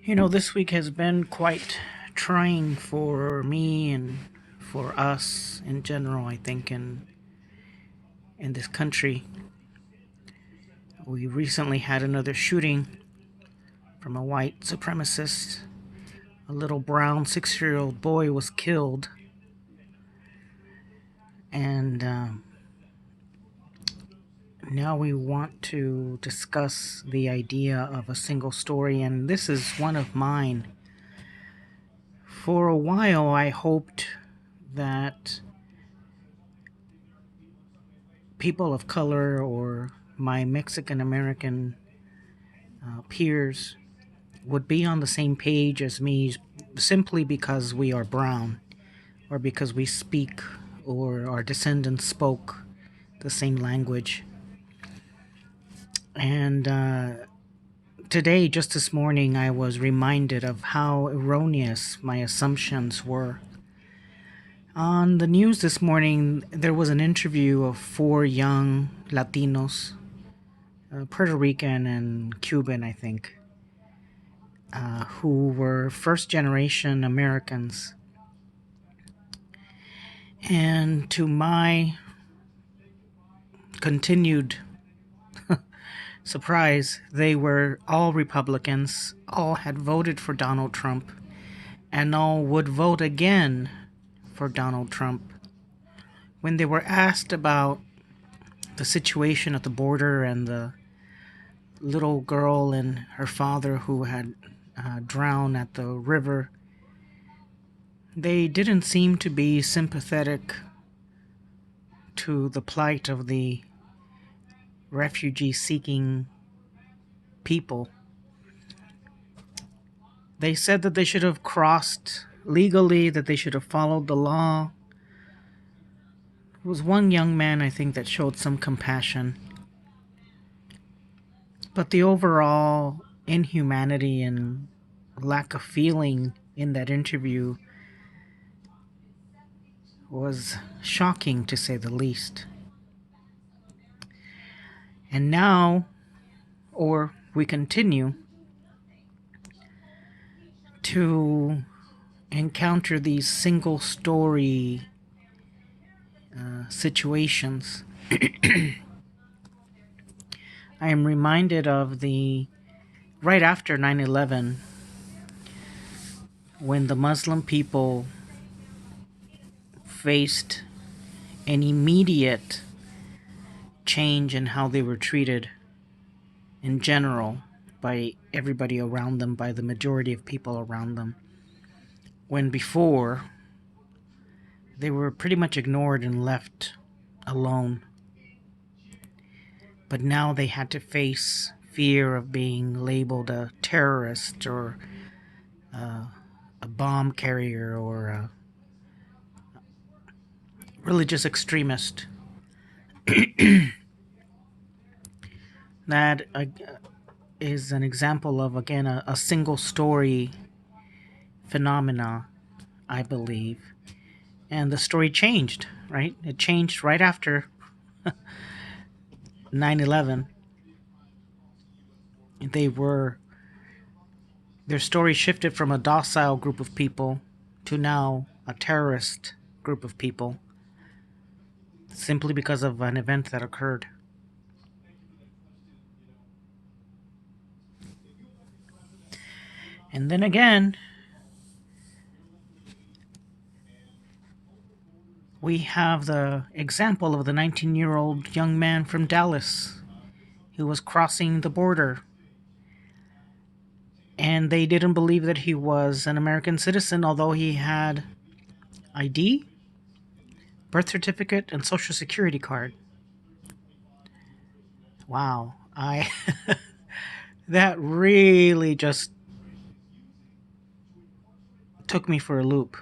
This week has been quite trying for me and for us in general, I think, in this country. We recently had another shooting from a white supremacist. A little brown 6 year old boy was killed. And now we want to discuss the idea of a single story, and this is one of mine. For a while, I hoped that people of color or my Mexican American peers would be on the same page as me simply because we are brown or because we speak or our descendants spoke the same language. And today, just this morning, I was reminded of how erroneous my assumptions were. On the news this morning, there was an interview of four young Latinos, Puerto Rican and Cuban, I think, who were first generation Americans. And to my continued surprise, they were all Republicans, all had voted for Donald Trump, and all would vote again for Donald Trump. When they were asked about the situation at the border and the little girl and her father who had drowned at the river, they didn't seem to be sympathetic to the plight of the refugee-seeking people. They said that they should have crossed legally, that they should have followed the law. There was one young man, I think, that showed some compassion. But the overall inhumanity and lack of feeling in that interview was shocking, to say the least. And now, or we continue to encounter these single story situations. I am reminded of the right after 9/11, when the Muslim people faced an immediate change in how they were treated in general by everybody around them, by the majority of people around them. When before, they were pretty much ignored and left alone. But now they had to face fear of being labeled a terrorist or a bomb carrier or a religious extremist. That is an example of, again, a single story phenomena, I believe. And the story changed, right? It changed right after 9/11. Their story shifted from a docile group of people to now a terrorist group of people, simply because of an event that occurred. And then again, we have the example of the 19-year-old young man from Dallas who was crossing the border. And they didn't believe that he was an American citizen, although he had ID, birth certificate, and social security card. Wow. That really just took me for a loop.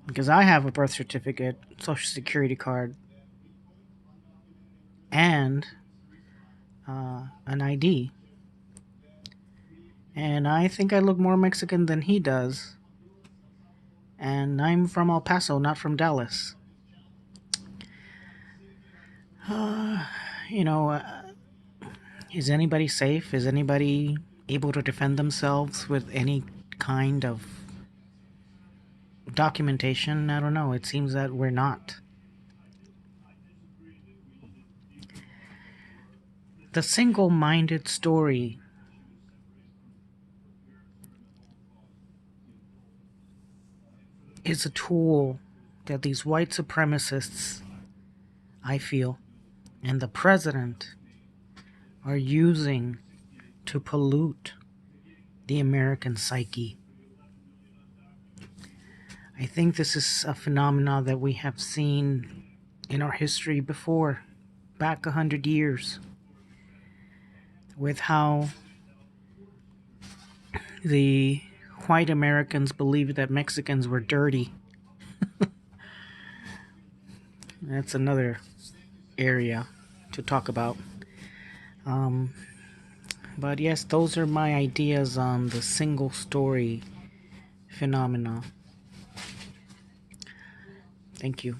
Because I have a birth certificate, social security card, and an ID. And I think I look more Mexican than he does. And I'm from El Paso, not from Dallas. Uh, you know, uh, Is anybody safe? Is anybody able to defend themselves with any kind of documentation? I don't know. It seems that we're not. The single minded story is a tool that these white supremacists, I feel, and the president are using to pollute the American psyche. I think this is a phenomenon that we have seen in our history before, back 100 years, with how the white Americans believed that Mexicans were dirty. That's another area to talk about. But yes, those are my ideas on the single story phenomena. Thank you.